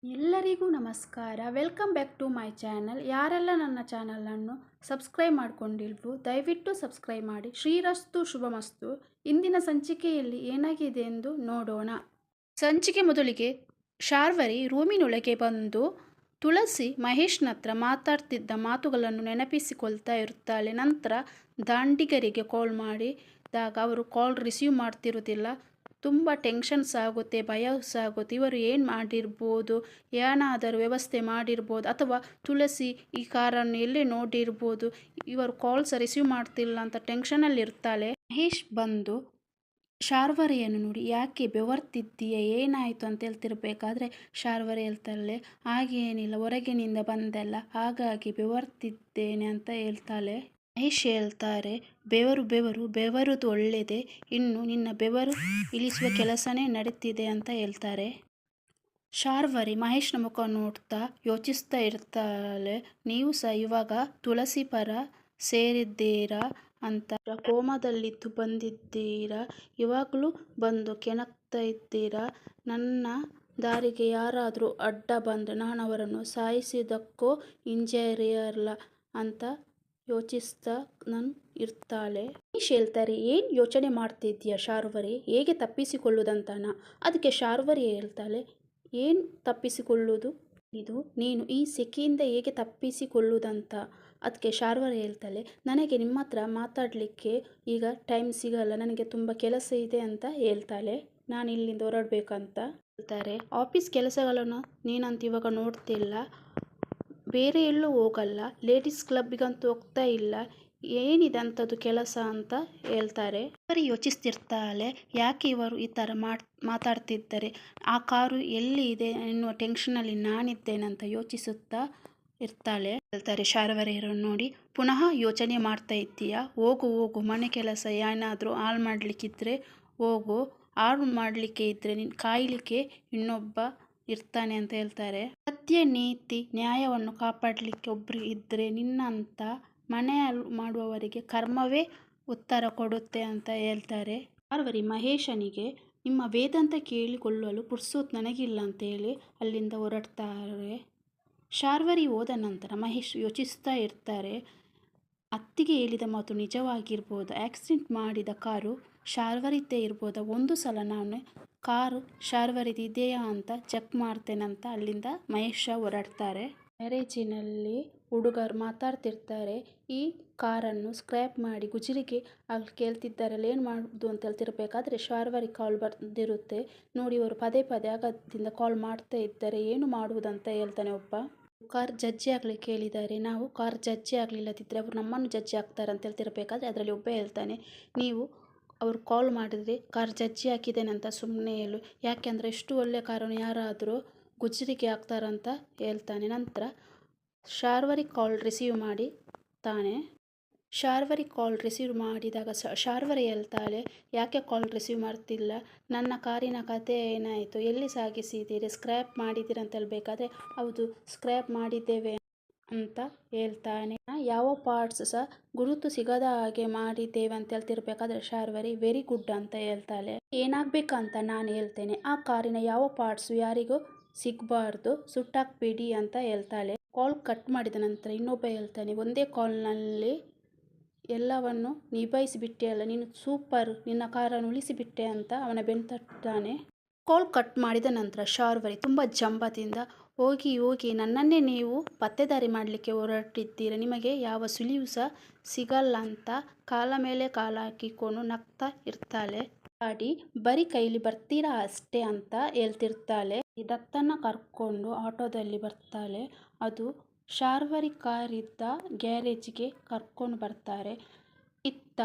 ಎಲ್ಲರಿಗೂ ನಮಸ್ಕಾರ. Welcome back to my channel. ಯಾರೆಲ್ಲ ನನ್ನ ಚಾನಲನ್ನು ಸಬ್ಸ್ಕ್ರೈಬ್ ಮಾಡಿಕೊಂಡಿಲ್ವೋ ದಯವಿಟ್ಟು ಸಬ್ಸ್ಕ್ರೈಬ್ ಮಾಡಿ. ಶ್ರೀರಸ್ತು ಶುಭಮಸ್ತು. ಇಂದಿನ ಸಂಚಿಕೆಯಲ್ಲಿ ಏನಾಗಿದೆ ಎಂದು ನೋಡೋಣ. ಸಂಚಿಕೆ ಮೊದಲಿಗೆ ಶಾರ್ವರಿ ರೂಮಿನೊಳಗೆ ಬಂದು ತುಳಸಿ ಮಹೇಶ್ನತ್ರ ಮಾತಾಡ್ತಿದ್ದ ಮಾತುಗಳನ್ನು ನೆನಪಿಸಿಕೊಳ್ತಾ ಇರ್ತಾಳೆ. ನಂತರ ದಾಂಡಿಗರಿಗೆ ಕಾಲ್ ಮಾಡಿದಾಗ ಅವರು ಕಾಲ್ ರಿಸೀವ್ ಮಾಡ್ತಿರೋದಿಲ್ಲ. ತುಂಬ ಟೆನ್ಷನ್ಸ್ ಆಗುತ್ತೆ, ಭಯ ಆಗುತ್ತೆ. ಇವರು ಏನು ಮಾಡಿರ್ಬೋದು, ಏನಾದರೂ ವ್ಯವಸ್ಥೆ ಮಾಡಿರ್ಬೋದು, ಅಥವಾ ತುಳಸಿ ಈ ಕಾರನ್ನು ಎಲ್ಲೇ ನೋಡಿರ್ಬೋದು, ಇವರು ಕಾಲ್ಸ್ ರಿಸೀವ್ ಮಾಡ್ತಿಲ್ಲ ಅಂತ ಟೆನ್ಷನಲ್ಲಿ ಇರ್ತಾಳೆ. ಮಹೇಶ್ ಬಂದು ಶಾರ್ವರಿಯನ್ನು ನೋಡಿ ಯಾಕೆ ಬೆವರ್ತಿದ್ದೀಯ, ಏನಾಯಿತು ಅಂತ ಹೇಳ್ತಿರ್ಬೇಕಾದ್ರೆ ಶಾರ್ವರಿ ಹೇಳ್ತಾಳೆ, ಹಾಗೇನಿಲ್ಲ, ಹೊರಗಿನಿಂದ ಬಂದಲ್ಲ ಹಾಗಾಗಿ ಬೆವರ್ತಿದ್ದೇನೆ ಅಂತ ಹೇಳ್ತಾಳೆ. ಮಹೇಶ್ ಹೇಳ್ತಾರೆ, ಬೆವರುದು ಒಳ್ಳೆಯದೇ, ಇನ್ನು ನಿನ್ನ ಬೆವರು ಇಳಿಸುವ ಕೆಲಸನೇ ನಡೀತಿದೆ ಅಂತ ಹೇಳ್ತಾರೆ. ಶಾರ್ವರಿ ಮಹೇಶ್ನ ಮುಖ ನೋಡ್ತಾ ಯೋಚಿಸ್ತಾ ಇರ್ತಾಳೆ. ನೀವು ಸಹ ಇವಾಗ ತುಳಸಿ ಪರ ಸೇರಿದ್ದೀರಾ ಅಂತ ಕೋಮದಲ್ಲಿದ್ದು ಬಂದಿದ್ದೀರಾ, ಇವಾಗಲೂ ಬಂದು ಕೆಣಕ್ತಾ ಇದ್ದೀರಾ. ನನ್ನ ದಾರಿಗೆ ಯಾರಾದರೂ ಅಡ್ಡ ಬಂದರೆ ನಾನು ಅವರನ್ನು ಸಾಯಿಸಿದ್ದಕ್ಕೋ ಇಂಜಿನಿಯರ್ಲ ಅಂತ ಯೋಚಿಸ್ತಾ ನಾನು ಇರ್ತಾಳೆ. ಮಹೇಶ್ ಹೇಳ್ತಾರೆ, ಏನು ಯೋಚನೆ ಮಾಡ್ತಿದ್ದೀಯ ಶಾರ್ವರಿ, ಹೇಗೆ ತಪ್ಪಿಸಿಕೊಳ್ಳುವುದಂತಾನ. ಅದಕ್ಕೆ ಶಾರ್ವರಿ ಹೇಳ್ತಾಳೆ, ಏನು ತಪ್ಪಿಸಿಕೊಳ್ಳುವುದು, ಇದು ನೀನು ಈ ಸೆಕೆಯಿಂದ ಹೇಗೆ ತಪ್ಪಿಸಿಕೊಳ್ಳುವುದಂತ. ಅದಕ್ಕೆ ಶಾರ್ವರಿ ಹೇಳ್ತಾಳೆ, ನನಗೆ ನಿಮ್ಮ ಹತ್ರ ಮಾತಾಡಲಿಕ್ಕೆ ಈಗ ಟೈಮ್ ಸಿಗಲ್ಲ, ನನಗೆ ತುಂಬ ಕೆಲಸ ಇದೆ ಅಂತ ಹೇಳ್ತಾಳೆ. ನಾನು ಇಲ್ಲಿಂದ ಹೊರಡಬೇಕಂತ ಹೇಳ್ತಾರೆ. ಆಫೀಸ್ ಕೆಲಸಗಳನ್ನು ನೀನಂತ ಇವಾಗ ನೋಡ್ತಿಲ್ಲ, ಬೇರೆ ಎಲ್ಲೂ ಹೋಗಲ್ಲ, ಲೇಡೀಸ್ ಕ್ಲಬ್ಬಿಗಂತೂ ಹೋಗ್ತಾ ಇಲ್ಲ, ಏನಿದೆ ಅಂಥದ್ದು ಕೆಲಸ ಅಂತ ಹೇಳ್ತಾರೆ. ಬರೀ ಯೋಚಿಸ್ತಿರ್ತಾಳೆ, ಯಾಕೆ ಇವರು ಈ ಥರ ಮಾತಾಡ್ತಿದ್ದಾರೆ, ಆ ಕಾರು ಎಲ್ಲಿ ಇದೆ ಎನ್ನುವ ಟೆನ್ಷನಲ್ಲಿ ನಾನಿದ್ದೇನೆ ಅಂತ ಯೋಚಿಸುತ್ತಾ ಇರ್ತಾಳೆ. ಹೇಳ್ತಾರೆ ಶಾರ್ವರಿಯರನ್ನು ನೋಡಿ, ಪುನಃ ಯೋಚನೆ ಮಾಡ್ತಾ ಇದ್ದೀಯಾ, ಹೋಗು ಮನೆ ಕೆಲಸ ಏನಾದರೂ ಹಾಳು ಮಾಡಲಿಕ್ಕಿದ್ರೆ ಹೋಗು, ಹಾಳು ಮಾಡಲಿಕ್ಕೆ ಇದ್ದರೆ ನೀನು ಕಾಯಲಿಕ್ಕೆ ಇನ್ನೊಬ್ಬ ಇರ್ತಾನೆ ಅಂತ ಹೇಳ್ತಾರೆ. ಸತ್ಯ ನೀತಿ ನ್ಯಾಯವನ್ನು ಕಾಪಾಡಲಿಕ್ಕೆ ಒಬ್ಬರು ಇದ್ದರೆ ನಿನ್ನಂಥ ಮನೆ ಮಾಡುವವರಿಗೆ ಕರ್ಮವೇ ಉತ್ತರ ಕೊಡುತ್ತೆ ಅಂತ ಹೇಳ್ತಾರೆ. ಶಾರ್ವರಿ ಮಹೇಶನಿಗೆ, ನಿಮ್ಮ ವೇದಾಂತ ಕೇಳಿಕೊಳ್ಳಲು ಪುರ್ಸೊತ್ತು ನನಗಿಲ್ಲ ಅಂತೇಳಿ ಅಲ್ಲಿಂದ ಹೊರಡ್ತಾರೆ. ಶಾರ್ವರಿ ಹೋದ ನಂತರ ಮಹೇಶ್ ಯೋಚಿಸ್ತಾ ಇರ್ತಾರೆ, ಅತ್ತಿಗೆ ಹೇಳಿದ ಮಾತು ನಿಜವಾಗಿರ್ಬೋದು, ಆಕ್ಸಿಡೆಂಟ್ ಮಾಡಿದ ಕಾರು ಶಾರ್ವರಿದ್ದೇ ಇರ್ಬೋದಾ, ಒಂದು ಸಲ ನಾನು ಕಾರು ಶಾರ್ವರಿದು ಇದೆಯಾ ಅಂತ ಚೆಕ್ ಮಾಡ್ತೇನಂತ ಅಲ್ಲಿಂದ ಮಹೇಶ ಹೊರಡ್ತಾರೆ. ಗ್ಯಾರೇಜಿನಲ್ಲಿ ಹುಡುಗರು ಮಾತಾಡ್ತಿರ್ತಾರೆ, ಈ ಕಾರನ್ನು ಸ್ಕ್ರ್ಯಾಪ್ ಮಾಡಿ ಗುಜರಿಗೆ ಅಲ್ಲಿ ಕೇಳ್ತಿದ್ದಾರಲ್ಲ, ಏನು ಮಾಡೋದು ಅಂತ ಹೇಳ್ತಿರ್ಬೇಕಾದ್ರೆ ಶಾರ್ವರಿ ಕಾಲ್ ಬಂದಿರುತ್ತೆ. ನೋಡಿ ಇವರು ಪದೇ ಆಗದಿಂದ ಕಾಲ್ ಮಾಡ್ತಾ ಇದ್ದಾರೆ, ಏನು ಮಾಡುವುದಂತ ಹೇಳ್ತಾನೆ ಒಬ್ಬ. ಕಾರ್ ಜಡ್ಜಿ ಆಗ್ಲಿಕ್ಕೆ ಹೇಳಿದ್ದಾರೆ, ನಾವು ಕಾರ್ ಜಡ್ಜಿ ಆಗಲಿಲ್ಲದಿದ್ದರೆ ಅವರು ನಮ್ಮನ್ನು ಜಡ್ಜಿ ಆಗ್ತಾರೆ ಅಂತ ಹೇಳ್ತಿರ್ಬೇಕಾದ್ರೆ ಅದರಲ್ಲಿ ಒಬ್ಬ ಹೇಳ್ತಾನೆ, ನೀವು ಅವರು ಕಾಲ್ ಮಾಡಿದರೆ ಕಾರ್ ಜಡ್ಜಿ ಹಾಕಿದ್ದೇನೆ ಅಂತ ಸುಮ್ಮನೆ ಹೇಳು, ಯಾಕೆಂದರೆ ಇಷ್ಟು ಒಳ್ಳೆಯ ಕಾರನ್ನು ಯಾರಾದರೂ ಗುಜರಿಗೆ ಹಾಕ್ತಾರಂತ ಹೇಳ್ತಾನೆ. ನಂತರ ಶಾರ್ವರಿ ಕಾಲ್ ರಿಸೀವ್ ಮಾಡಿದ್ದಾನೆ. ಶಾರ್ವರಿ ಕಾಲ್ ರಿಸೀವ್ ಮಾಡಿದಾಗ ಶಾರ್ವರಿ ಹೇಳ್ತಾಳೆ, ಯಾಕೆ ಕಾಲ್ ರಿಸೀವ್ ಮಾಡ್ತಿಲ್ಲ, ನನ್ನ ಕಾರಿನ ಕತೆ ಏನಾಯಿತು, ಎಲ್ಲಿ ಸಾಗಿಸಿದ್ದೀರಿ, ಸ್ಕ್ರ್ಯಾಪ್ ಮಾಡಿದ್ದೀರಿ ಅಂತ ಹೇಳಬೇಕಾದ್ರೆ ಹೌದು ಸ್ಕ್ರ್ಯಾಪ್ ಮಾಡಿದ್ದೇವೆ ಅಂತ ಹೇಳ್ತಾನೆ. ಯಾವ ಪಾರ್ಟ್ಸ್ ಸಹ ಗುರುತು ಸಿಗದ ಹಾಗೆ ಮಾಡಿದ್ದೇವೆ ಅಂತ ಹೇಳ್ತಿರ್ಬೇಕಾದ್ರೆ ಶಾರ್ವರಿ ವೆರಿ ಗುಡ್ ಅಂತ ಹೇಳ್ತಾಳೆ. ಏನಾಗಬೇಕಂತ ನಾನು ಹೇಳ್ತೇನೆ, ಆ ಕಾರಿನ ಯಾವ ಪಾರ್ಟ್ಸು ಯಾರಿಗೂ ಸಿಗಬಾರ್ದು, ಸುಟ್ಟಾಕ್ಬಿಡಿ ಅಂತ ಹೇಳ್ತಾಳೆ. ಕಾಲ್ ಕಟ್ ಮಾಡಿದ ನಂತರ ಇನ್ನೊಬ್ಬ ಹೇಳ್ತಾನೆ, ಒಂದೇ ಕಾಲ್ನಲ್ಲಿ ಎಲ್ಲವನ್ನು ನಿಭಾಯಿಸಿಬಿಟ್ಟೆ ಅಲ್ಲ, ನೀನು ಸೂಪರ್, ನಿನ್ನ ಕಾರನ್ನು ಉಳಿಸಿಬಿಟ್ಟೆ ಅಂತ ಅವನ ಬೆನ್ನು ತಟ್ಟಾನೆ. ಕಾಲ್ ಕಟ್ ಮಾಡಿದ ನಂತರ ಶಾರ್ವರಿ ತುಂಬ ಜಂಬದಿಂದ, ಹೋಗಿ ನನ್ನನ್ನೇ ನೀವು ಪತ್ತೆದಾರಿ ಮಾಡಲಿಕ್ಕೆ ಹೊರಟಿದ್ದೀರ, ನಿಮಗೆ ಯಾವ ಸುಳಿವು ಸಹ ಸಿಗಲ್ಲ ಅಂತ ಕಾಲ ಮೇಲೆ ಕಾಲ ಹಾಕಿಕೊಂಡು ನಗ್ತಾ ಇರ್ತಾಳೆ. ಗಾಡಿ ಬರೀ ಕೈಲಿ ಬರ್ತೀರಾ ಅಷ್ಟೇ ಅಂತ ಹೇಳ್ತಿರ್ತಾಳೆ. ದತ್ತನ್ನ ಕರ್ಕೊಂಡು ಆಟೋದಲ್ಲಿ ಬರ್ತಾಳೆ. ಅದು ಶಾರ್ವರಿ ಕಾರಿದ್ದ ಗ್ಯಾರೇಜ್ಗೆ ಕರ್ಕೊಂಡು ಬರ್ತಾರೆ. ಇತ್ತ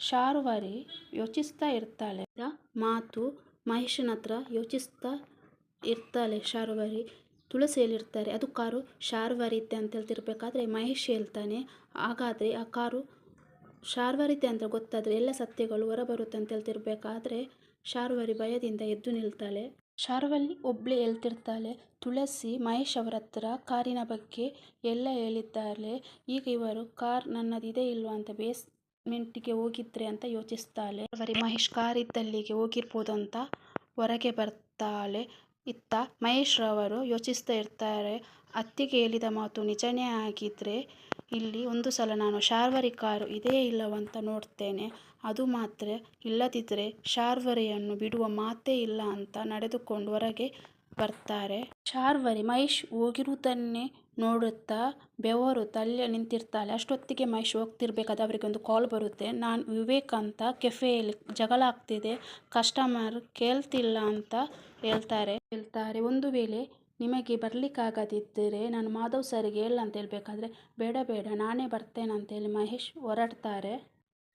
ಶಾರ್ವರಿ ಯೋಚಿಸ್ತಾ ಇರ್ತಾಳೆ. ಮಾತು ಮಹೇಶನ ಹತ್ರ ಯೋಚಿಸ್ತಾ ಇರ್ತಾಳೆ. ಶಾರ್ವರಿ ತುಳಸಿಯಲ್ಲಿರ್ತಾರೆ, ಅದು ಕಾರು ಶಾರ್ವರಿದ್ದೆ ಅಂತ ಹೇಳ್ತಿರ್ಬೇಕಾದ್ರೆ ಮಹೇಶ್ ಹೇಳ್ತಾನೆ, ಹಾಗಾದರೆ ಆ ಕಾರು ಶಾರ್ವರಿದ್ದೆ ಅಂತ ಗೊತ್ತಾದರೆ ಎಲ್ಲ ಸತ್ಯಗಳು ಹೊರಬರುತ್ತೆ ಅಂತ ಹೇಳ್ತಿರ್ಬೇಕಾದ್ರೆ ಶಾರ್ವರಿ ಭಯದಿಂದ ಎದ್ದು ನಿಲ್ತಾಳೆ. ಶಾರ್ವರಿ ಒಬ್ಬಳೇ ಹೇಳ್ತಿರ್ತಾಳೆ, ತುಳಸಿ ಮಹೇಶ್ ಅವರ ಹತ್ರ ಕಾರಿನ ಬಗ್ಗೆ ಎಲ್ಲ ಹೇಳಿದ್ದಾಳೆ, ಈಗ ಇವರು ಕಾರ್ ನನ್ನದಿದೆ ಇಲ್ವಾ ಅಂತ ಬೇಸ್ಮೆಂಟ್ಗೆ ಹೋಗಿದ್ರೆ ಅಂತ ಯೋಚಿಸ್ತಾಳೆ. ಶಾರ್ವರಿ ಮಹೇಶ್ ಕಾರ್ ಇದ್ದಲ್ಲಿಗೆ ಹೋಗಿರ್ಬೋದು ಅಂತ ಹೊರಗೆ ಬರ್ತಾಳೆ. ಇತ್ತ ಮಹೇಶ್ ರವರು ಯೋಚಿಸ್ತಾ ಇರ್ತಾರೆ, ಅತ್ತಿಗೆ ಹೇಳಿದ ಮಾತು ನಿಜನೇ ಆಗಿದ್ರೆ ಇಲ್ಲಿ ಒಂದು ಸಲ ನಾನು ಶಾರ್ವರಿ ಕಾರು ಇದೆಯೇ ಇಲ್ಲವಂತ ನೋಡ್ತೇನೆ, ಅದು ಮಾತ್ರ ಇಲ್ಲದಿದ್ದರೆ ಶಾರ್ವರಿಯನ್ನು ಬಿಡುವ ಮಾತೇ ಇಲ್ಲ ಅಂತ ನಡೆದುಕೊಂಡು ಹೊರಗೆ ಬರ್ತಾರೆ. ಶಾರ್ವರಿ ಮಹೇಶ್ ಹೋಗಿರುವುದನ್ನೇ ನೋಡುತ್ತಾ ಬೆವರು ತಲೆ ನಿಂತಿರ್ತಾಳೆ. ಅಷ್ಟೊತ್ತಿಗೆ ಮಹೇಶ್ ಹೋಗ್ತಿರ್ಬೇಕಾದ್ರೆ ಅವರಿಗೆ ಒಂದು ಕಾಲ್ ಬರುತ್ತೆ. ನಾನು ವಿವೇಕ್ ಅಂತ ಕೆಫೆಯಲ್ಲಿ ಜಗಳ ಆಗ್ತಿದೆ, ಕಸ್ಟಮರ್ ಕೇಳ್ತಿಲ್ಲ ಅಂತ ಹೇಳ್ತಾರೆ. ಒಂದು ವೇಳೆ ನಿಮಗೆ ಬರ್ಲಿಕ್ಕಾಗದಿದ್ದರೆ ನಾನು ಮಾಧವ್ ಸರಿಗೆ ಹೇಳ ಅಂತ ಹೇಳ್ಬೇಕಾದ್ರೆ ಬೇಡ ಬೇಡ ನಾನೇ ಬರ್ತೇನೆ ಅಂತೇಳಿ ಮಹೇಶ್ ಹೊರಡ್ತಾರೆ.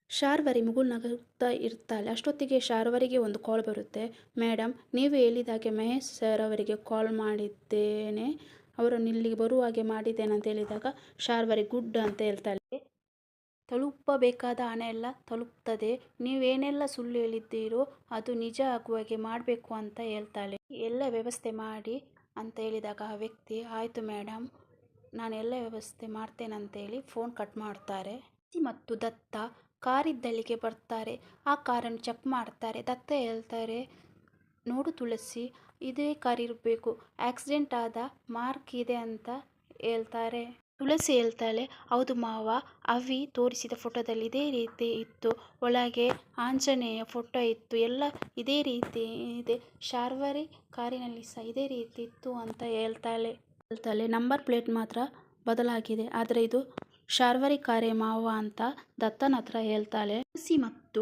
ಶಾರ್ವರಿ ಮುಗುಳು ನಗುತ್ತಾ ಇರ್ತಾಳೆ. ಅಷ್ಟೊತ್ತಿಗೆ ಶಾರ್ವರಿಗೆ ಒಂದು ಕಾಲ್ ಬರುತ್ತೆ. ಮೇಡಮ್, ನೀವು ಹೇಳಿದಾಗೆ ಮಹೇಶ್ ಸರ್ ಅವರಿಗೆ ಕಾಲ್ ಮಾಡಿದ್ದೇನೆ, ಅವರನ್ನು ಇಲ್ಲಿಗೆ ಬರುವ ಹಾಗೆ ಮಾಡಿದ್ದೇನೆ ಅಂತ ಹೇಳಿದಾಗ ಶಾರ್ವರಿ ಗುಡ್ ಅಂತ ಹೇಳ್ತಾಳೆ. ತಲುಪಬೇಕಾದ ಹಣ ಎಲ್ಲ ತಲುಪ್ತದೆ, ನೀವೇನೆಲ್ಲ ಸುಳ್ಳು ಹೇಳಿದ್ದೀರೋ ಅದು ನಿಜ ಆಗುವ ಹಾಗೆ ಮಾಡಬೇಕು ಅಂತ ಹೇಳ್ತಾಳೆ. ಎಲ್ಲ ವ್ಯವಸ್ಥೆ ಮಾಡಿ ಅಂತ ಹೇಳಿದಾಗ ಆ ವ್ಯಕ್ತಿ ಆಯಿತು ಮೇಡಮ್, ನಾನು ಎಲ್ಲ ವ್ಯವಸ್ಥೆ ಮಾಡ್ತೇನೆ ಅಂತೇಳಿ ಫೋನ್ ಕಟ್ ಮಾಡ್ತಾರೆ. ಮತ್ತು ದತ್ತ ಕಾರಿದ್ದಲ್ಲಿಗೆ ಬರ್ತಾರೆ. ಆ ಕಾರನ್ನು ಚೆಕ್ ಮಾಡ್ತಾರೆ. ದತ್ತ ಹೇಳ್ತಾರೆ, ನೋಡು ತುಳಸಿ, ಇದೇ ಕಾರ್ ಇರಬೇಕು, ಆಕ್ಸಿಡೆಂಟ್ ಆದ ಮಾರ್ಕ್ ಇದೆ ಅಂತ ಹೇಳ್ತಾರೆ. ತುಳಸಿ ಹೇಳ್ತಾಳೆ, ಹೌದು ಮಾವ, ಅವಿ ತೋರಿಸಿದ ಫೋಟೋದಲ್ಲಿ ಇದೇ ರೀತಿ ಇತ್ತು, ಒಳಗೆ ಆಂಜನೇಯ ಫೋಟೋ ಇತ್ತು, ಎಲ್ಲ ಇದೇ ರೀತಿ ಇದೆ, ಶಾರ್ವರಿ ಕಾರಿನಲ್ಲಿ ಸಹ ಇದೇ ರೀತಿ ಇತ್ತು ಅಂತ ಹೇಳ್ತಾಳೆ. ನಂಬರ್ ಪ್ಲೇಟ್ ಮಾತ್ರ ಬದಲಾಗಿದೆ, ಆದರೆ ಇದು ಶಾರ್ವರಿ ಕಾರೇ ಮಾವ ಅಂತ ದತ್ತನ ಹತ್ರ ಹೇಳ್ತಾಳೆ. ತುಳಸಿ ಮತ್ತು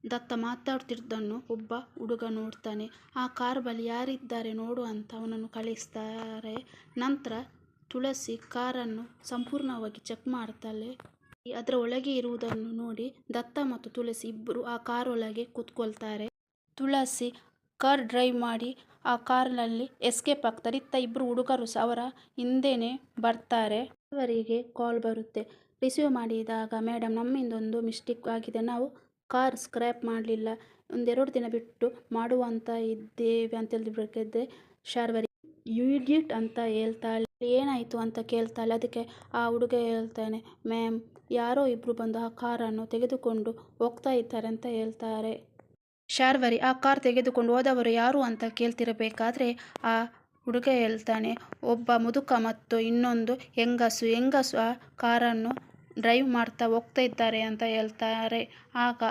ದತ್ತ ಮಾತಾಡ್ತಿದ್ದನ್ನು ಒಬ್ಬ ಹುಡುಗ ನೋಡ್ತಾನೆ. ಆ ಕಾರ್ ಬಳಿ ಯಾರಿದ್ದಾರೆ ನೋಡು ಅಂತ ಅವನನ್ನು ಕಳಿಸ್ತಾರೆ. ನಂತರ ತುಳಸಿ ಕಾರನ್ನು ಸಂಪೂರ್ಣವಾಗಿ ಚೆಕ್ ಮಾಡ್ತಾಳೆ. ಅದರ ಒಳಗೆ ಇರುವುದನ್ನು ನೋಡಿ ದತ್ತ ಮತ್ತು ತುಳಸಿ ಇಬ್ಬರು ಆ ಕಾರ್ ಒಳಗೆ ಕೂತ್ಕೊಳ್ತಾರೆ. ತುಳಸಿ ಕಾರ್ ಡ್ರೈವ್ ಮಾಡಿ ಆ ಕಾರ್ನಲ್ಲಿ ಎಸ್ಕೇಪ್ ಆಗ್ತಾರೆ. ಇತ್ತ ಇಬ್ಬರು ಹುಡುಗರು ಸಹ ಅವರ ಹಿಂದೆನೇ ಬರ್ತಾರೆ. ಅವರಿಗೆ ಕಾಲ್ ಬರುತ್ತೆ. ರಿಸೀವ್ ಮಾಡಿದಾಗ, ಮೇಡಮ್, ನಮ್ಮಿಂದ ಒಂದು ಮಿಸ್ಟೇಕ್ ಆಗಿದೆ, ನಾವು ಕಾರ್ ಸ್ಕ್ರ್ಯಾಪ್ ಮಾಡಲಿಲ್ಲ, ಒಂದೆರಡು ದಿನ ಬಿಟ್ಟು ಮಾಡುವಂತ ಇದ್ದೇವೆ ಅಂತ ಹೇಳಿದ್ರೆ ಶಾರ್ವರಿ ಯು ಇಡಿಯಟ್ ಅಂತ ಹೇಳ್ತಾಳೆ. ಏನಾಯಿತು ಅಂತ ಕೇಳ್ತಾಳೆ. ಅದಕ್ಕೆ ಆ ಹುಡುಗ ಹೇಳ್ತಾನೆ, ಮ್ಯಾಮ್, ಯಾರೋ ಇಬ್ಬರು ಬಂದು ಆ ಕಾರನ್ನು ತೆಗೆದುಕೊಂಡು ಹೋಗ್ತಾ ಇದ್ದಾರೆ ಅಂತ ಹೇಳ್ತಾರೆ. ಶಾರ್ವರಿ ಆ ಕಾರ್ ತೆಗೆದುಕೊಂಡು ಹೋದವರು ಯಾರು ಅಂತ ಕೇಳ್ತಿರಬೇಕಾದ್ರೆ ಆ ಹುಡುಗ ಹೇಳ್ತಾನೆ, ಒಬ್ಬ ಮುದುಕ ಮತ್ತು ಇನ್ನೊಂದು ಹೆಂಗಸು ಆ ಕಾರನ್ನು ಡ್ರೈವ್ ಮಾಡ್ತಾ ಹೋಗ್ತಾ ಇದ್ದಾರೆ ಅಂತ ಹೇಳ್ತಾರೆ. ಆಗ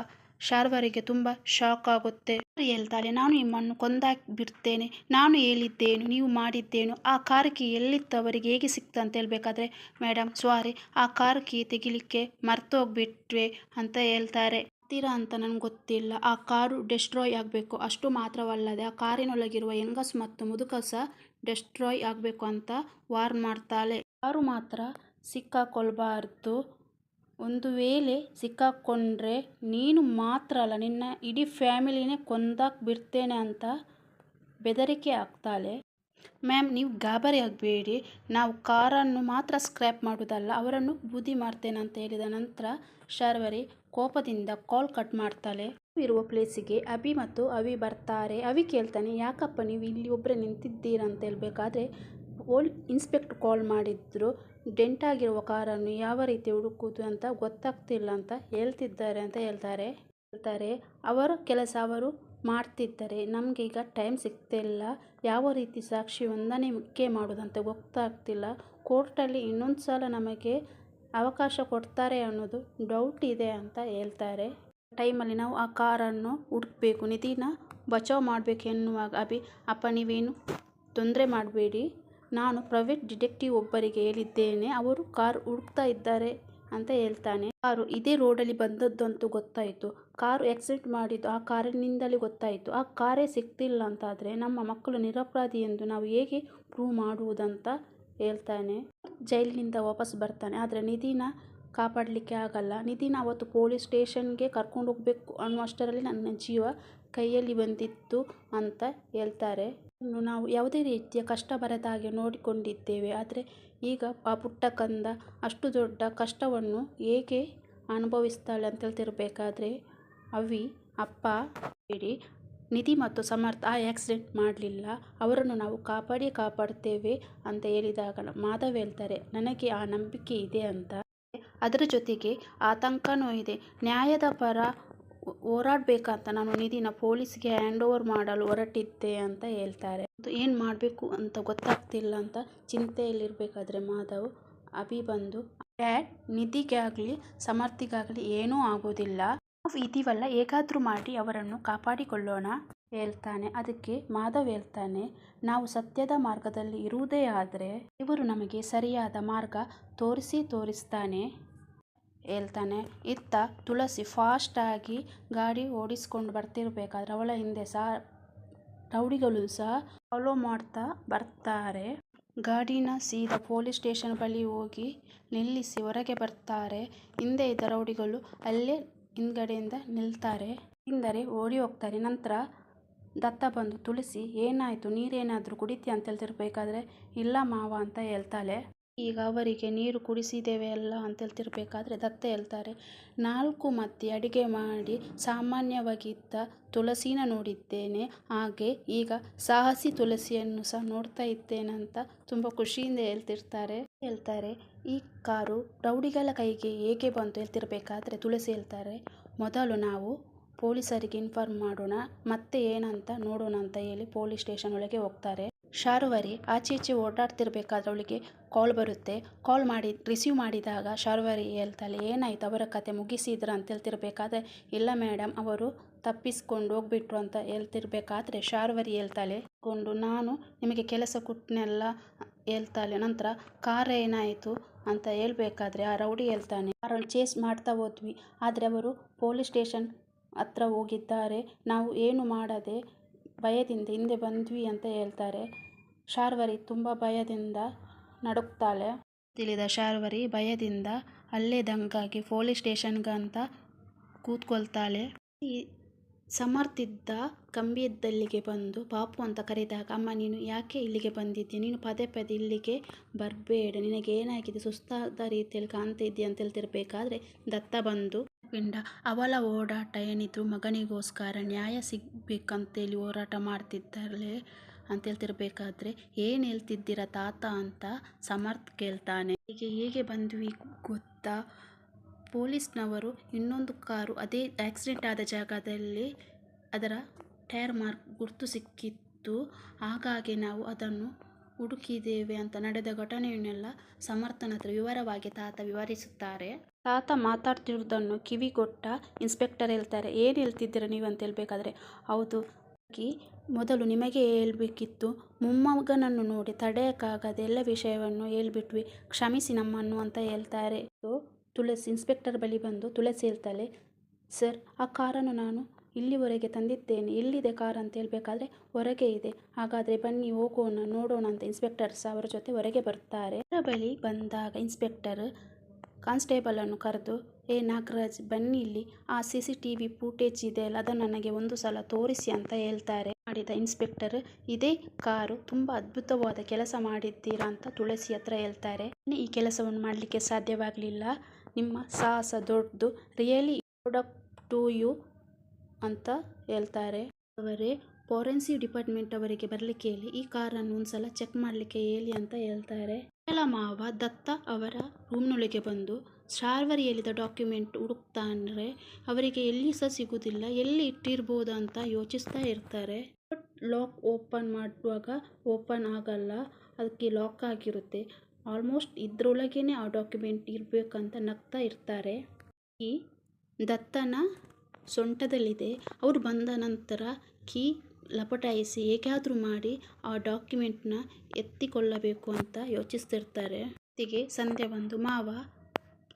ಶಾರ್ವರಿಗೆ ತುಂಬ ಶಾಕ್ ಆಗುತ್ತೆ. ಹೇಳ್ತಾಳೆ, ನಾನು ನಿಮ್ಮನ್ನು ಕೊಂದಾಕ್ಬಿಡ್ತೇನೆ, ನಾನು ಹೇಳಿದ್ದೇನು ನೀವು ಮಾಡಿದ್ದೇನು, ಆ ಕಾರ್ ಕೀ ಎಲ್ಲಿತ್ತು ಅವರಿಗೆ ಹೇಗೆ ಸಿಕ್ತು ಅಂತ ಹೇಳ್ಬೇಕಾದ್ರೆ ಮೇಡಮ್ ಸಾರಿ, ಆ ಕಾರ್ ಕೀ ತೆಗಿಲಿಕ್ಕೆ ಮರ್ತೋಗ್ಬಿಟ್ವೆ ಅಂತ ಹೇಳ್ತಾರೆ. ಅಂತ ನನಗೆ ಗೊತ್ತಿಲ್ಲ, ಆ ಕಾರು ಡೆಸ್ಟ್ರಾಯ್ ಆಗಬೇಕು, ಅಷ್ಟು ಮಾತ್ರವಲ್ಲದೆ ಆ ಕಾರಿನೊಳಗಿರುವ ಹೆಂಗಸು ಮತ್ತು ಮುದುಕ ಸಹ ಡೆಸ್ಟ್ರಾಯ್ ಆಗಬೇಕು ಅಂತ ವಾರ್ನ್ ಮಾಡ್ತಾಳೆ. ಕಾರು ಮಾತ್ರ ಸಿಕ್ಕಾಕೊಳ್ಬಾರ್ದು, ಒಂದು ವೇಳೆ ಸಿಕ್ಕಾಕೊಂಡ್ರೆ ನೀನು ಮಾತ್ರ ಅಲ್ಲ, ನಿನ್ನ ಇಡೀ ಫ್ಯಾಮಿಲಿನೇ ಕೊಂದಾಕ್ಬಿಡ್ತೇನೆ ಅಂತ ಬೆದರಿಕೆ ಹಾಕ್ತಾಳೆ. ಮ್ಯಾಮ್, ನೀವು ಗಾಬರಿ ಆಗಬೇಡಿ, ನಾವು ಕಾರನ್ನು ಮಾತ್ರ ಸ್ಕ್ರ್ಯಾಪ್ ಮಾಡೋದಲ್ಲ, ಅವರನ್ನು ಬುದ್ಧಿ ಮಾಡ್ತೇನೆ ಅಂತ ಹೇಳಿದ ನಂತರ ಶಾರ್ವರಿ ಕೋಪದಿಂದ ಕಾಲ್ ಕಟ್ ಮಾಡ್ತಾಳೆ. ಇರುವ ಪ್ಲೇಸಿಗೆ ಅಭಿ ಮತ್ತು ಅವಿ ಬರ್ತಾರೆ. ಅವಿ ಕೇಳ್ತಾನೆ, ಯಾಕಪ್ಪ ನೀವು ಇಲ್ಲಿ ಒಬ್ಬರೇ ನಿಂತಿದ್ದೀರಾ ಅಂತ ಹೇಳ್ಬೇಕಾದ್ರೆ ಇನ್ಸ್ಪೆಕ್ಟರ್ ಕಾಲ್ ಮಾಡಿದ್ರು, ಡೆಂಟ್ ಆಗಿರುವ ಕಾರನ್ನು ಯಾವ ರೀತಿ ಹುಡುಕುವುದು ಅಂತ ಗೊತ್ತಾಗ್ತಿಲ್ಲ ಅಂತ ಹೇಳ್ತಿದ್ದಾರೆ ಅಂತ ಹೇಳ್ತಾರೆ. ಅವರ ಕೆಲಸ ಅವರು ಮಾಡ್ತಿದ್ದಾರೆ, ನಮಗೆ ಈಗ ಟೈಮ್ ಸಿಗ್ತಿಲ್ಲ, ಯಾವ ರೀತಿ ಸಾಕ್ಷಿ ಹೊಂದಾಣಿಕೆ ಮಾಡೋದಂತ ಗೊತ್ತಾಗ್ತಿಲ್ಲ, ಕೋರ್ಟಲ್ಲಿ ಇನ್ನೊಂದು ಸಲ ನಮಗೆ ಅವಕಾಶ ಕೊಡ್ತಾರೆ ಅನ್ನೋದು ಡೌಟ್ ಇದೆ ಅಂತ ಹೇಳ್ತಾರೆ. ಟೈಮಲ್ಲಿ ನಾವು ಆ ಕಾರನ್ನು ಹುಡುಕಬೇಕು, ನಿಧಿನ ಬಚಾವ್ ಮಾಡಬೇಕು ಎನ್ನುವಾಗ ಅಭಿ, ಅಪ್ಪ ನೀವೇನು ತೊಂದರೆ ಮಾಡಬೇಡಿ, ನಾನು ಪ್ರೈವೇಟ್ ಡಿಟೆಕ್ಟಿವ್ ಒಬ್ಬರಿಗೆ ಹೇಳಿದ್ದೇನೆ, ಅವರು ಕಾರ್ ಹುಡುಕ್ತಾ ಇದ್ದಾರೆ ಅಂತ ಹೇಳ್ತಾನೆ. ಕಾರು ಇದೇ ರೋಡಲ್ಲಿ ಬಂದದ್ದಂತೂ ಗೊತ್ತಾಯಿತು, ಕಾರು ಆಕ್ಸಿಡೆಂಟ್ ಮಾಡಿದ್ದು ಆ ಕಾರಿನಿಂದಲೇ ಗೊತ್ತಾಯಿತು, ಆ ಕಾರೇ ಸಿಗ್ತಿಲ್ಲ ಅಂತಾದರೆ ನಮ್ಮ ಮಕ್ಕಳು ನಿರಪರಾಧಿ ಎಂದು ನಾವು ಹೇಗೆ ಪ್ರೂವ್ ಮಾಡುವುದಂತ ಹೇಳ್ತಾನೆ. ಜೈಲಿನಿಂದ ವಾಪಸ್ ಬರ್ತಾನೆ. ಆದರೆ ನಿಧಿನ ಕಾಪಾಡಲಿಕ್ಕೆ ಆಗಲ್ಲ. ನಿಧಿನ ಅವತ್ತು ಪೊಲೀಸ್ ಸ್ಟೇಷನ್ಗೆ ಕರ್ಕೊಂಡು ಹೋಗಬೇಕು ಅನ್ನುವಷ್ಟರಲ್ಲಿ ನನ್ನ ಜೀವ ಕೈಯಲ್ಲಿ ಬಂದಿತ್ತು ಅಂತ ಹೇಳ್ತಾರೆ. ನಾವು ಯಾವುದೇ ರೀತಿಯ ಕಷ್ಟ ಬರದ ಹಾಗೆ ನೋಡಿಕೊಂಡಿದ್ದೇವೆ, ಆದರೆ ಈಗ ಆ ಪುಟ್ಟ ಕಂದ ಅಷ್ಟು ದೊಡ್ಡ ಕಷ್ಟವನ್ನು ಹೇಗೆ ಅನುಭವಿಸ್ತಾಳೆ ಅಂತ ಹೇಳ್ತಿರ್ಬೇಕಾದ್ರೆ ಅವಿ, ಅಪ್ಪ ಬೇಡಿ, ನಿಧಿ ಮತ್ತು ಸಮರ್ಥ ಆ ಆಕ್ಸಿಡೆಂಟ್ ಮಾಡಲಿಲ್ಲ, ಅವರನ್ನು ನಾವು ಕಾಪಾಡ್ತೇವೆ ಅಂತ ಹೇಳಿದಾಗ ಮಾಧವ್ ಹೇಳ್ತಾರೆ, ನನಗೆ ಆ ನಂಬಿಕೆ ಇದೆ ಅಂತ. ಅದರ ಜೊತೆಗೆ ಆತಂಕನೂ ಇದೆ, ನ್ಯಾಯದ ಪರ ಹೋರಾಡಬೇಕಂತ ನಾನು ನಿಧಿನ ಪೊಲೀಸ್ಗೆ ಹ್ಯಾಂಡ್ ಓವರ್ ಮಾಡಲು ಹೊರಟಿದ್ದೆ ಅಂತ ಹೇಳ್ತಾರೆ. ಏನು ಮಾಡಬೇಕು ಅಂತ ಗೊತ್ತಾಗ್ತಿಲ್ಲ ಅಂತ ಚಿಂತೆಯಲ್ಲಿರಬೇಕಾದ್ರೆ ಮಾಧವ್ ಅಭಿ ಬಂದು, ಡ್ಯಾಡ್, ನಿಧಿಗೆ ಆಗಲಿ ಸಮರ್ಥಿಗಾಗಲಿ ಏನೂ ಆಗೋದಿಲ್ಲ, ನಾವು ಇದೀವಲ್ಲ, ಹೇಗಾದರೂ ಮಾಡಿ ಅವರನ್ನು ಕಾಪಾಡಿಕೊಳ್ಳೋಣ ಹೇಳ್ತಾನೆ. ಅದಕ್ಕೆ ಮಾಧವ್ ಹೇಳ್ತಾನೆ, ನಾವು ಸತ್ಯದ ಮಾರ್ಗದಲ್ಲಿ ಇರುವುದೇ ಆದರೆ ಇವರು ನಮಗೆ ಸರಿಯಾದ ಮಾರ್ಗ ತೋರಿಸ್ತಾನೆ ಹೇಳ್ತಾನೆ. ಇತ್ತ ತುಳಸಿ ಫಾಸ್ಟಾಗಿ ಗಾಡಿ ಓಡಿಸ್ಕೊಂಡು ಬರ್ತಿರ್ಬೇಕಾದ್ರೆ ಅವಳ ಹಿಂದೆ ರೌಡಿಗಳು ಸಹ ಫಾಲೋ ಮಾಡ್ತಾ ಬರ್ತಾರೆ. ಗಾಡಿನ ಸೀದಾ ಪೊಲೀಸ್ ಸ್ಟೇಷನ್ ಬಳಿ ಹೋಗಿ ನಿಲ್ಲಿಸಿ ಹೊರಗೆ ಬರ್ತಾರೆ. ಹಿಂದೆ ಇದ್ದ ರೌಡಿಗಳು ಅಲ್ಲೇ ಹಿಂದ್ಗಡೆಯಿಂದ ನಿಲ್ತಾರೆ, ಹಿಂದರೆ ಓಡಿ ಹೋಗ್ತಾರೆ. ನಂತರ ದತ್ತ ಬಂದು, ತುಳಸಿ ಏನಾಯಿತು, ನೀರೇನಾದರೂ ಕುಡಿತೀಯ ಅಂತ ಹೇಳ್ತಿರ್ಬೇಕಾದ್ರೆ, ಇಲ್ಲ ಮಾವ ಅಂತ ಹೇಳ್ತಾಳೆ. ಈಗ ಅವರಿಗೆ ನೀರು ಕುಡಿಸಿದ್ದೇವೆ ಅಲ್ಲ ಅಂತ ಹೇಳ್ತಿರ್ಬೇಕಾದ್ರೆ ದತ್ತ ಹೇಳ್ತಾರೆ, 4 ಮಧ್ಯೆ ಅಡಿಗೆ ಮಾಡಿ ಸಾಮಾನ್ಯವಾಗಿದ್ದ ತುಳಸಿನ ನೋಡಿದ್ದೇನೆ, ಹಾಗೆ ಈಗ ಸಾಹಸಿ ತುಳಸಿಯನ್ನು ಸಹ ನೋಡ್ತಾ ಇದ್ದೇನಂತ ತುಂಬ ಖುಷಿಯಿಂದ ಹೇಳ್ತಾರೆ. ಈ ಕಾರು ರೌಡಿಗಳ ಕೈಗೆ ಹೇಗೆ ಬಂತು ಹೇಳ್ತಿರ್ಬೇಕಾದ್ರೆ ತುಳಸಿ ಹೇಳ್ತಾರೆ, ಮೊದಲು ನಾವು ಪೊಲೀಸರಿಗೆ ಇನ್ಫಾರ್ಮ್ ಮಾಡೋಣ, ಮತ್ತೆ ಏನಂತ ನೋಡೋಣ ಅಂತ ಹೇಳಿ ಪೊಲೀಸ್ ಸ್ಟೇಷನ್ ಒಳಗೆ ಹೋಗ್ತಾರೆ. ಶಾರ್ವರಿ ಆಚೆ ಈಚೆ ಓಡಾಡ್ತಿರ್ಬೇಕಾದ್ರೆ ಅವಳಿಗೆ ಕಾಲ್ ಬರುತ್ತೆ. ಕಾಲ್ ರಿಸೀವ್ ಮಾಡಿದಾಗ ಶಾರ್ವರಿ ಹೇಳ್ತಾಳೆ, ಏನಾಯ್ತು, ಅವರ ಕತೆ ಮುಗಿಸಿದ್ರ ಅಂತ ಹೇಳ್ತಿರ್ಬೇಕಾದ್ರೆ, ಇಲ್ಲ ಮೇಡಮ್, ಅವರು ತಪ್ಪಿಸ್ಕೊಂಡು ಹೋಗ್ಬಿಟ್ರು ಅಂತ ಹೇಳ್ತಿರ್ಬೇಕಾದ್ರೆ ಶಾರ್ವರಿ ಹೇಳ್ತಾಳೆ, ನಾನು ನಿಮಗೆ ಕೆಲಸ ಕೊಟ್ಟನೆಲ್ಲ ಹೇಳ್ತಾಳೆ. ನಂತರ ಕಾರ್ ಏನಾಯಿತು ಅಂತ ಹೇಳ್ಬೇಕಾದ್ರೆ ಆ ರೌಡಿ ಹೇಳ್ತಾನೆ, ಕಾರನ್ನು ಚೇಸ್ ಮಾಡ್ತಾ ಹೋದ್ವಿ, ಆದರೆ ಅವರು ಪೊಲೀಸ್ ಸ್ಟೇಷನ್ ಹತ್ರ ಹೋಗಿದ್ದಾರೆ, ನಾವು ಏನು ಮಾಡದೆ ಭಯದಿಂದ ಹಿಂದೆ ಬಂದ್ವಿ ಅಂತ ಹೇಳ್ತಾರೆ. ಶಾರ್ವರಿ ತುಂಬ ಭಯದಿಂದ ನಡುಕ್ತಾಳೆ. ತಿಳಿದ ಶಾರ್ವರಿ ಭಯದಿಂದ ಅಲ್ಲೇ ದಂಗಾಗಿ ಪೊಲೀಸ್ ಸ್ಟೇಷನ್ಗಂತ ಕೂತ್ಕೊಳ್ತಾಳೆ. ಈ ಸಮರ್ಥಿದ್ದ ಕಂಬಿಯದ್ದಲ್ಲಿಗೆ ಬಂದು ಪಾಪು ಅಂತ ಕರೆದಾಗ, ಅಮ್ಮ ನೀನು ಯಾಕೆ ಇಲ್ಲಿಗೆ ಬಂದಿದ್ದೀಯ, ನೀನು ಪದೇ ಪದೇ ಇಲ್ಲಿಗೆ ಬರಬೇಡ, ನಿನಗೆ ಏನಾಗಿದೆ, ಸುಸ್ತಾದ ರೀತಿಯಲ್ಲಿ ಕಾಣ್ತಿದ್ದೀಯ ಅಂತ ಹೇಳ್ತಿರ್ಬೇಕಾದ್ರೆ ದತ್ತ ಬಂದು ಪಿಂಡ, ಅವಳ ಓಡಾಟ ಏನಿದ್ರು ಮಗನಿಗೋಸ್ಕರ ನ್ಯಾಯ ಸಿಗ್ಬೇಕಂತೇಳಿ ಹೋರಾಟ ಮಾಡ್ತಿದ್ದಾಳೆ ಅಂತ ಹೇಳ್ತಿರ್ಬೇಕಾದ್ರೆ, ಏನು ಹೇಳ್ತಿದ್ದೀರಾ ತಾತ ಅಂತ ಸಮರ್ಥ್ ಕೇಳ್ತಾನೆ. ಹೇಗೆ ಬಂದ್ವಿ ಗೊತ್ತಾ, ಪೊಲೀಸ್ನವರು ಇನ್ನೊಂದು ಕಾರು ಅದೇ ಆಕ್ಸಿಡೆಂಟ್ ಆದ ಜಾಗದಲ್ಲಿ ಅದರ ಟೈರ್ ಮಾರ್ಕ್ ಗುರ್ತು ಸಿಕ್ಕಿತ್ತು, ಹಾಗಾಗಿ ನಾವು ಅದನ್ನು ಹುಡುಕಿದ್ದೇವೆ ಅಂತ ನಡೆದ ಘಟನೆಯನ್ನೆಲ್ಲ ಸಮರ್ಥನ ಹತ್ರ ವಿವರವಾಗಿ ತಾತ ವಿವರಿಸುತ್ತಾರೆ. ತಾತ ಮಾತಾಡ್ತಿರೋದನ್ನು ಕಿವಿಗೊಟ್ಟ ಇನ್ಸ್ಪೆಕ್ಟರ್ ಹೇಳ್ತಾರೆ, ಏನು ಹೇಳ್ತಿದ್ದೀರಾ ನೀವು ಅಂತ ಹೇಳ್ಬೇಕಾದ್ರೆ, ಹೌದು, ಮೊದಲು ನಿಮಗೆ ಹೇಳ್ಬೇಕಿತ್ತು, ಮೊಮ್ಮಗನನ್ನು ನೋಡಿ ತಡೆಯೋಕ್ಕಾಗದೆ ಎಲ್ಲ ವಿಷಯವನ್ನು ಹೇಳ್ಬಿಟ್ವಿ, ಕ್ಷಮಿಸಿ ನಮ್ಮನ್ನು ಅಂತ ಹೇಳ್ತಾರೆ. ತುಳಸಿ ಇನ್ಸ್ಪೆಕ್ಟರ್ ಬಳಿ ಬಂದು ತುಳಸಿ ಹೇಳ್ತಾಳೆ, ಸರ್, ಆ ಕಾರನ್ನು ನಾನು ಇಲ್ಲಿವರೆಗೆ ತಂದಿದ್ದೇನೆ, ಎಲ್ಲಿದೆ ಕಾರ್ ಅಂತ ಹೇಳ್ಬೇಕಾದ್ರೆ ಹೊರಗೆ ಇದೆ, ಹಾಗಾದರೆ ಬನ್ನಿ ಹೋಗೋಣ ನೋಡೋಣ ಅಂತ ಇನ್ಸ್ಪೆಕ್ಟರ್ ಸಹ ಅವರ ಜೊತೆ ಹೊರಗೆ ಬರ್ತಾರೆ. ಅವರ ಬಳಿ ಬಂದಾಗ ಇನ್ಸ್ಪೆಕ್ಟರ್ ಕಾನ್ಸ್ಟೇಬಲನ್ನು ಕರೆದು, ನಾಗರಾಜ್ ಬನ್ನಿ, ಇಲ್ಲಿ ಆ CCTV ಫೂಟೇಜ್ ಇದೆ ಅಲ್ಲ, ಅದನ್ನು ನನಗೆ ಒಂದು ಸಲ ತೋರಿಸಿ ಅಂತ ಹೇಳ್ತಾರೆ. ಮಾಡಿದ ಇನ್ಸ್ಪೆಕ್ಟರ್, ಇದೇ ಕಾರು ತುಂಬ ಅದ್ಭುತವಾದ ಕೆಲಸ ಮಾಡಿದ್ದೀರಾ ಅಂತ ತುಳಸಿ ಹತ್ರ ಹೇಳ್ತಾರೆ. ಈ ಕೆಲಸವನ್ನು ಮಾಡಲಿಕ್ಕೆ ಸಾಧ್ಯವಾಗಲಿಲ್ಲ, ನಿಮ್ಮ ಸಾಹಸ ದೊಡ್ಡದು, really proud up to you ಅಂತ ಹೇಳ್ತಾರೆ. ಅವರೇ ಫಾರೆನ್ಸಿಕ್ ಡಿಪಾರ್ಟ್ಮೆಂಟ್ ಅವರಿಗೆ ಬರಲಿಕ್ಕೆ ಹೇಳಿ, ಈ ಕಾರನ್ನು ಒಂದ್ಸಲ ಚೆಕ್ ಮಾಡಲಿಕ್ಕೆ ಹೇಳಿ ಅಂತ ಹೇಳ್ತಾರೆ. ಕೆಲ ಮಾವ ದತ್ತ ಅವರ ರೂಮ್ನೊಳಗೆ ಬಂದು ಶಾರ್ವರಿ ಹೇಳಿದ ಡಾಕ್ಯುಮೆಂಟ್ ಹುಡುಕ್ತಾನೆ. ಅವರಿಗೆ ಎಲ್ಲಿ ಸಹ ಸಿಗುವುದಿಲ್ಲ, ಎಲ್ಲಿ ಇಟ್ಟಿರ್ಬೋದು ಅಂತ ಯೋಚಿಸ್ತಾ ಇರ್ತಾರೆ. ಬಟ್ ಲಾಕ್ ಓಪನ್ ಮಾಡುವಾಗ ಓಪನ್ ಆಗಲ್ಲ, ಅದಕ್ಕೆ ಲಾಕ್ ಆಗಿರುತ್ತೆ. ಆಲ್ಮೋಸ್ಟ್ ಇದ್ರೊಳಗೇನೆ ಆ ಡಾಕ್ಯುಮೆಂಟ್ ಇರಬೇಕಂತ ನಗ್ತಾ ಇರ್ತಾರೆ. ಈ ದತ್ತನ ಸೊಂಟದಲ್ಲಿದೆ, ಅವರು ಬಂದ ನಂತರ ಕೀ ಲಪಟಾಯಿಸಿ ಹೇಗಾದರೂ ಮಾಡಿ ಆ ಡಾಕ್ಯುಮೆಂಟ್ನ ಎತ್ತಿಕೊಳ್ಳಬೇಕು ಅಂತ ಯೋಚಿಸ್ತಿರ್ತಾರೆ. ಹೊತ್ತಿಗೆ ಸಂಧ್ಯಾ ಬಂದು, ಮಾವ,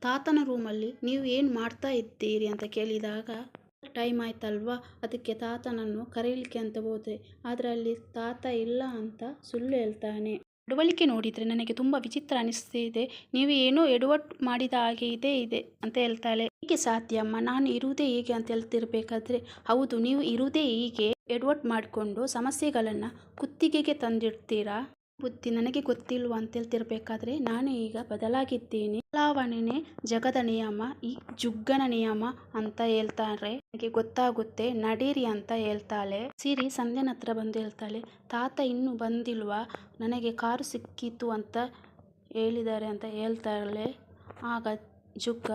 ತಾತನ ರೂಮಲ್ಲಿ ನೀವು ಏನು ಮಾಡ್ತಾ ಇದ್ದೀರಿ ಅಂತ ಕೇಳಿದಾಗ, ಟೈಮ್ ಆಯ್ತಲ್ವಾ, ಅದಕ್ಕೆ ತಾತನನ್ನು ಕರೀಲಿಕ್ಕೆ ಅಂತ ಹೋದೆ, ಆದರೆ ಅಲ್ಲಿ ತಾತ ಇಲ್ಲ ಅಂತ ಸುಳ್ಳು ಹೇಳ್ತಾನೆ. ನಡವಳಿಕೆ ನೋಡಿದರೆ ನನಗೆ ತುಂಬ ವಿಚಿತ್ರ ಅನಿಸ್ತಿದೆ, ನೀವು ಏನೋ ಎಡವಟ್ಟು ಮಾಡಿದ ಹಾಗೆ ಇದೆ ಅಂತ ಹೇಳ್ತಾಳೆ. ಹೀಗೆ ಸಾಧ್ಯ ಅಮ್ಮ, ನಾನು ಇರುವುದೇ ಹೀಗೆ ಅಂತ ಹೇಳ್ತಿರ್ಬೇಕಾದ್ರೆ, ಹೌದು, ನೀವು ಇರುವುದೇ ಹೀಗೆ, ಎಡವಟ್ಟು ಮಾಡಿಕೊಂಡು ಸಮಸ್ಯೆಗಳನ್ನು ಕುತ್ತಿಗೆಗೆ ತಂದಿಡ್ತೀರಾ, ಬುದ್ಧಿ ನನಗೆ ಗೊತ್ತಿಲ್ವಾ ಅಂತ ಹೇಳ್ತಿರ್ಬೇಕಾದ್ರೆ, ನಾನು ಈಗ ಬದಲಾಗಿದ್ದೀನಿ, ಬದಲಾವಣೆ ಜಗದ ನಿಯಮ, ಈ ಜುಗ್ಗನ ನಿಯಮ ಅಂತ ಹೇಳ್ತಾರೆ, ನನಗೆ ಗೊತ್ತಾಗುತ್ತೆ, ನಡೀರಿ ಅಂತ ಹೇಳ್ತಾಳೆ. ಸಿರಿ ಸಂಧ್ಯನ ಹತ್ರ ಬಂದು ಹೇಳ್ತಾಳೆ, ತಾತ ಇನ್ನೂ ಬಂದಿಲ್ವಾ, ನನಗೆ ಕಾರು ಸಿಕ್ಕಿತು ಅಂತ ಹೇಳಿದ್ದಾರೆ ಅಂತ ಹೇಳ್ತಾಳೆ. ಆಗ ಜುಗ್ಗ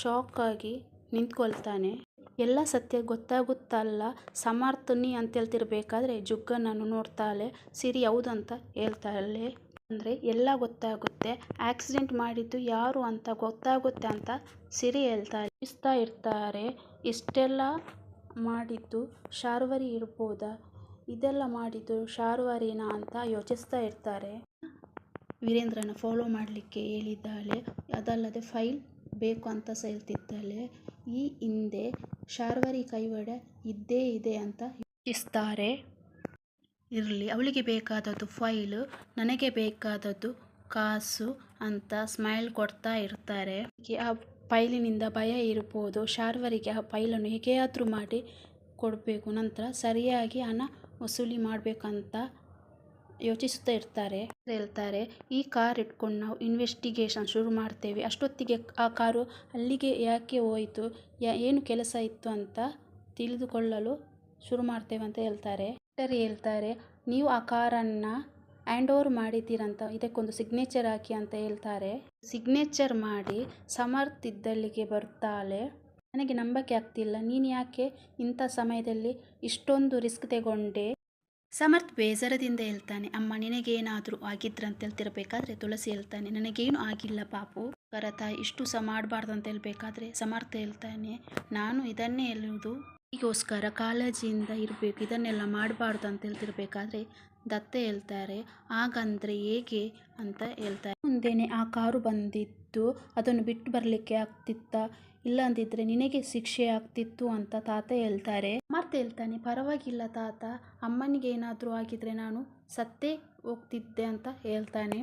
ಶಾಕ್ ಆಗಿ ನಿಂತ್ಕೊಳ್ತಾನೆ. ಎಲ್ಲ ಸತ್ಯ ಗೊತ್ತಾಗುತ್ತಲ್ಲ ಸಮರ್ಥ ನೀ ಅಂತ ಹೇಳ್ತಿರ್ಬೇಕಾದ್ರೆ ಜುಗ್ಗನನ್ನು ನೋಡ್ತಾಳೆ. ಸಿರಿ ಹೌದಂತ ಹೇಳ್ತಾಳೆ. ಅಂದರೆ ಎಲ್ಲ ಗೊತ್ತಾಗುತ್ತೆ, ಆಕ್ಸಿಡೆಂಟ್ ಮಾಡಿದ್ದು ಯಾರು ಅಂತ ಗೊತ್ತಾಗುತ್ತೆ ಅಂತ ಸಿರಿ ಹೇಳ್ತಾಳೆ. ಯೋಚಿಸ್ತಾ ಇರ್ತಾರೆ, ಇಷ್ಟೆಲ್ಲ ಮಾಡಿದ್ದು ಶಾರ್ವರಿ ಇರ್ಬೋದಾ, ಇದೆಲ್ಲ ಮಾಡಿದ್ದು ಶಾರ್ವರಿನಾ ಅಂತ ಯೋಚಿಸ್ತಾ ಇರ್ತಾರೆ. ವೀರೇಂದ್ರನ ಫಾಲೋ ಮಾಡಲಿಕ್ಕೆ ಹೇಳಿದ್ದಾಳೆ. ಅದಲ್ಲದೆ ಫೈಲ್ ಬೇಕು ಅಂತ ಸಹ ಹೇಳ್ತಿದ್ದಾಳೆ. ಈ ಹಿಂದೆ ಶಾರ್ವರಿ ಕೈವಾಡ ಇದ್ದೇ ಇದೆ ಅಂತ ಯೋಚಿಸ್ತಾರೆ. ಇರಲಿ, ಅವಳಿಗೆ ಬೇಕಾದದ್ದು ಫೈಲು, ನನಗೆ ಬೇಕಾದದ್ದು ಕಾಸು ಅಂತ ಸ್ಮೈಲ್ ಕೊಡ್ತಾ ಇರ್ತಾರೆ. ಆ ಫೈಲಿನಿಂದ ಭಯ ಇರ್ಬೋದು. ಶಾರ್ವರಿಗೆ ಆ ಫೈಲನ್ನು ಹೇಗೆಯಾದರೂ ಮಾಡಿ ಕೊಡಬೇಕು, ನಂತರ ಸರಿಯಾಗಿ ಹಣ ವಸೂಲಿ ಮಾಡಬೇಕಂತ ಯೋಚಿಸ್ತಾ ಇರ್ತಾರೆ. ಹೇಳ್ತಾರೆ, ಈ ಕಾರ್ ಇಟ್ಕೊಂಡು ನಾವು ಇನ್ವೆಸ್ಟಿಗೇಷನ್ ಶುರು ಮಾಡ್ತೇವೆ. ಅಷ್ಟೊತ್ತಿಗೆ ಆ ಕಾರು ಅಲ್ಲಿಗೆ ಯಾಕೆ ಹೋಯಿತು, ಏನು ಕೆಲಸ ಇತ್ತು ಅಂತ ತಿಳಿದುಕೊಳ್ಳಲು ಶುರು ಮಾಡ್ತೇವೆ ಅಂತ ಹೇಳ್ತಾರೆ. ಹೇಳ್ತಾರೆ, ನೀವು ಆ ಕಾರನ್ನು ಹ್ಯಾಂಡ್ ಓವರ್ ಮಾಡಿದ್ದೀರಂತ, ಇದಕ್ಕೊಂದು ಸಿಗ್ನೇಚರ್ ಹಾಕಿ ಅಂತ ಹೇಳ್ತಾರೆ. ಸಿಗ್ನೇಚರ್ ಮಾಡಿ ಸಮರ್ಥ ಇದ್ದಲ್ಲಿಗೆ ಬರ್ತಾಳೆ. ನನಗೆ ನಂಬಕ್ಕೆ ಆಗ್ತಿಲ್ಲ, ನೀನು ಯಾಕೆ ಇಂಥ ಸಮಯದಲ್ಲಿ ಇಷ್ಟೊಂದು ರಿಸ್ಕ್ ತಗೊಂಡೆ. ಸಮರ್ಥ ಬೇಸರದಿಂದ ಹೇಳ್ತಾನೆ, ಅಮ್ಮ ನಿನಗೇನಾದರೂ ಆಗಿದ್ರಂತ ಹೇಳ್ತಿರ್ಬೇಕಾದ್ರೆ ತುಳಸಿ ಹೇಳ್ತಾನೆ, ನನಗೇನು ಆಗಿಲ್ಲ ಪಾಪು, ತಾಯಿ ಇಷ್ಟು ಸಹ ಮಾಡಬಾರ್ದು ಅಂತ ಹೇಳ್ಬೇಕಾದ್ರೆ ಸಮರ್ಥ ಹೇಳ್ತಾನೆ, ನಾನು ಇದನ್ನೇ ಹೇಳುವುದು, ಈಗೋಸ್ಕರ ಕಾಳಜಿಯಿಂದ ಇರಬೇಕು, ಇದನ್ನೆಲ್ಲ ಮಾಡಬಾರ್ದು ಅಂತ ಹೇಳ್ತಿರ್ಬೇಕಾದ್ರೆ ದತ್ತೆ ಹೇಳ್ತಾರೆ, ಹಾಗಂದ್ರೆ ಹೇಗೆ ಅಂತ ಹೇಳ್ತಾರೆ. ಮುಂದೆನೆ ಆ ಕಾರು ಬಂದಿದ್ದು ಅದನ್ನು ಬಿಟ್ಟು ಬರಲಿಕ್ಕೆ ಆಗ್ತಿತ್ತಾ, ಇಲ್ಲ ಅಂದಿದ್ರೆ ನಿನಗೆ ಶಿಕ್ಷೆ ಆಗ್ತಿತ್ತು ಅಂತ ತಾತ ಹೇಳ್ತಾರೆ. ಸಮರ್ಥ ಹೇಳ್ತಾನೆ, ಪರವಾಗಿಲ್ಲ ತಾತ, ಅಮ್ಮನಿಗೆ ಏನಾದರೂ ಆಗಿದ್ರೆ ನಾನು ಸತ್ತೇ ಹೋಗ್ತಿದ್ದೆ ಅಂತ ಹೇಳ್ತಾನೆ.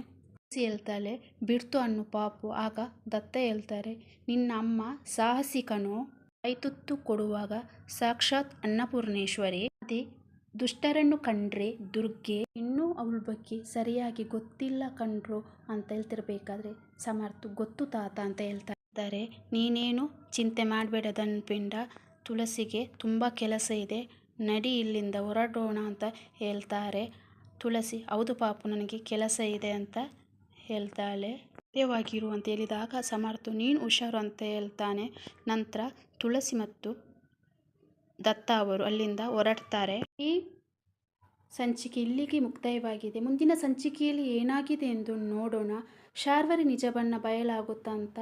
ಹೇಳ್ತಾಳೆ, ಬಿಡ್ತು ಅನ್ನು ಪಾಪು. ಆಗ ದತ್ತ ಹೇಳ್ತಾರೆ, ನಿನ್ನ ಅಮ್ಮ ಸಾಹಸಿಕನು, ಕೈತುತ್ತು ಕೊಡುವಾಗ ಸಾಕ್ಷಾತ್ ಅನ್ನಪೂರ್ಣೇಶ್ವರಿ, ಅದೇ ದುಷ್ಟರನ್ನು ಕಂಡ್ರೆ ದುರ್ಗೆ, ಇನ್ನೂ ಅವಳ ಬಗ್ಗೆ ಸರಿಯಾಗಿ ಗೊತ್ತಿಲ್ಲ ಕಂಡ್ರು ಅಂತ ಹೇಳ್ತಿರ್ಬೇಕಾದ್ರೆ ಸಮರ್ಥ ಗೊತ್ತು ತಾತ ಅಂತ ಹೇಳ್ತಾರೆ. ನೀನೇನು ಚಿಂತೆ ಮಾಡಬೇಡ ಪಿಂಡ, ತುಳಸಿಗೆ ತುಂಬ ಕೆಲಸ ಇದೆ, ನಡಿ ಇಲ್ಲಿಂದ ಹೊರಡೋಣ ಅಂತ ಹೇಳ್ತಾರೆ. ತುಳಸಿ ಹೌದು ಪಾಪು, ನನಗೆ ಕೆಲಸ ಇದೆ ಅಂತ ಹೇಳ್ತಾಳೆ. ಸತ್ಯವಾಗಿರು ಅಂತ ಹೇಳಿದಾಗ ಸಮರ್ಥ ನೀನು ಹುಷಾರು ಅಂತ ಹೇಳ್ತಾನೆ. ನಂತರ ತುಳಸಿ ಮತ್ತು ದತ್ತ ಅವರು ಅಲ್ಲಿಂದ ಹೊರಡ್ತಾರೆ. ಈ ಸಂಚಿಕೆ ಇಲ್ಲಿಗೆ ಮುಕ್ತಾಯವಾಗಿದೆ. ಮುಂದಿನ ಸಂಚಿಕೆಯಲ್ಲಿ ಏನಾಗಿದೆ ಎಂದು ನೋಡೋಣ. ಶಾರ್ವರಿ ನಿಜ ಬಣ್ಣ ಬಯಲಾಗುತ್ತಾ ಅಂತ